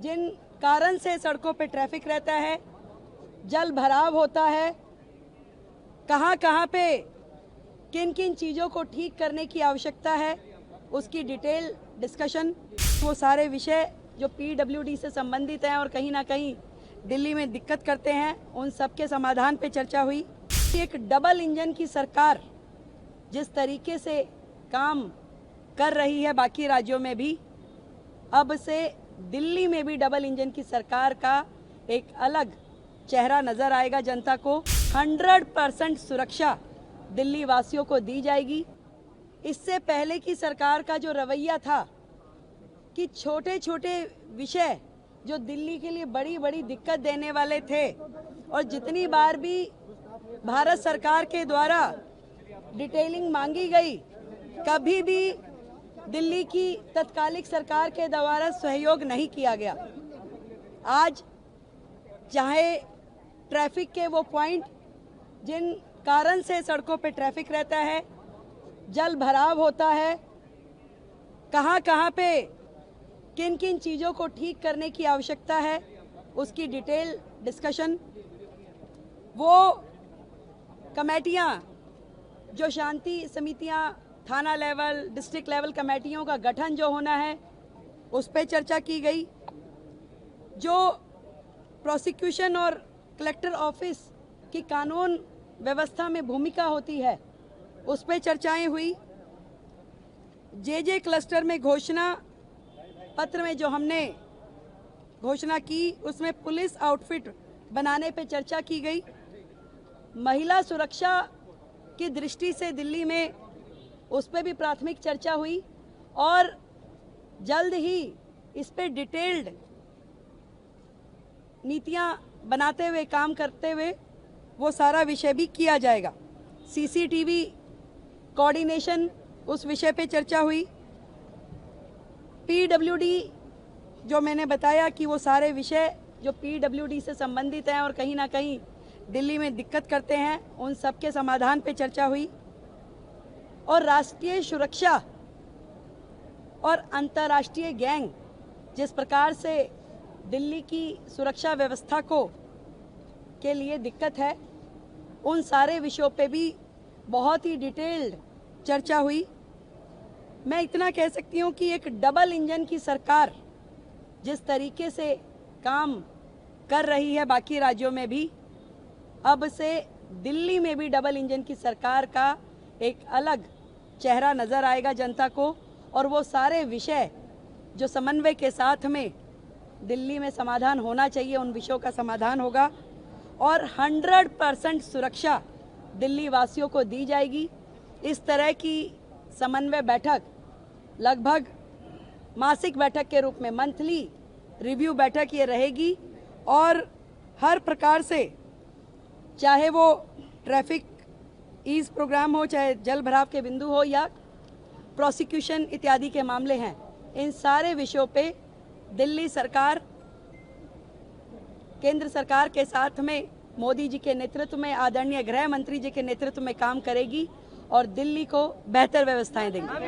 जिन कारण से सड़कों पे ट्रैफिक रहता है, जल भराव होता है, कहाँ कहाँ पे किन किन चीज़ों को ठीक करने की आवश्यकता है, उसकी डिटेल डिस्कशन, वो सारे विषय जो पीडब्ल्यूडी से संबंधित हैं और कहीं ना कहीं दिल्ली में दिक्कत करते हैं, उन सब के समाधान पे चर्चा हुई। एक डबल इंजन की सरकार जिस तरीके से काम कर रही है बाकी राज्यों में भी, अब से दिल्ली में भी डबल इंजन की सरकार का एक अलग चेहरा नजर आएगा जनता को। 100% सुरक्षा दिल्ली वासियों को दी जाएगी। इससे पहले की सरकार का जो रवैया था कि छोटे छोटे विषय जो दिल्ली के लिए बड़ी बड़ी दिक्कत देने वाले थे, और जितनी बार भी भारत सरकार के द्वारा डिटेलिंग मांगी गई, कभी भी दिल्ली की तत्कालिक सरकार के द्वारा सहयोग नहीं किया गया। आज चाहे ट्रैफिक के वो पॉइंट जिन कारण से सड़कों पे ट्रैफिक रहता है, जल भराव होता है, कहाँ कहाँ पे किन किन चीज़ों को ठीक करने की आवश्यकता है, उसकी डिटेल डिस्कशन, वो कमेटियाँ जो शांति समितियाँ, थाना लेवल, डिस्ट्रिक्ट लेवल कमेटियों का गठन जो होना है, उस पर चर्चा की गई। जो प्रोसिक्यूशन और कलेक्टर ऑफिस की कानून व्यवस्था में भूमिका होती है, उस पर चर्चाएं हुई। जे क्लस्टर में घोषणा पत्र में जो हमने घोषणा की, उसमें पुलिस आउटफिट बनाने पे चर्चा की गई। महिला सुरक्षा की दृष्टि से दिल्ली में उस पर भी प्राथमिक चर्चा हुई, और जल्द ही इस पे डिटेल्ड नीतियां बनाते हुए, काम करते हुए वो सारा विषय भी किया जाएगा। सीसीटीवी कोऑर्डिनेशन, उस विषय पे चर्चा हुई। पीडब्ल्यूडी जो मैंने बताया कि वो सारे विषय जो पीडब्ल्यूडी से संबंधित हैं और कहीं ना कहीं दिल्ली में दिक्कत करते हैं, उन सब के समाधान पे चर्चा हुई। और राष्ट्रीय सुरक्षा और अंतर्राष्ट्रीय गैंग जिस प्रकार से दिल्ली की सुरक्षा व्यवस्था को के लिए दिक्कत है, उन सारे विषयों पे भी बहुत ही डिटेल्ड चर्चा हुई। मैं इतना कह सकती हूँ कि एक डबल इंजन की सरकार जिस तरीके से काम कर रही है बाकी राज्यों में भी, अब से दिल्ली में भी डबल इंजन की सरकार का एक अलग चेहरा नजर आएगा जनता को। और वो सारे विषय जो समन्वय के साथ में दिल्ली में समाधान होना चाहिए, उन विषयों का समाधान होगा। और 100% सुरक्षा दिल्ली वासियों को दी जाएगी। इस तरह की समन्वय बैठक लगभग मासिक बैठक के रूप में, मंथली रिव्यू बैठक ये रहेगी। और हर प्रकार से, चाहे वो ट्रैफिक ईज प्रोग्राम हो, चाहे जल भराव के बिंदु हो, या प्रोसिक्यूशन इत्यादि के मामले हैं, इन सारे विषयों पे दिल्ली सरकार केंद्र सरकार के साथ में मोदी जी के नेतृत्व में, आदरणीय गृह मंत्री जी के नेतृत्व में काम करेगी और दिल्ली को बेहतर व्यवस्थाएं देंगे।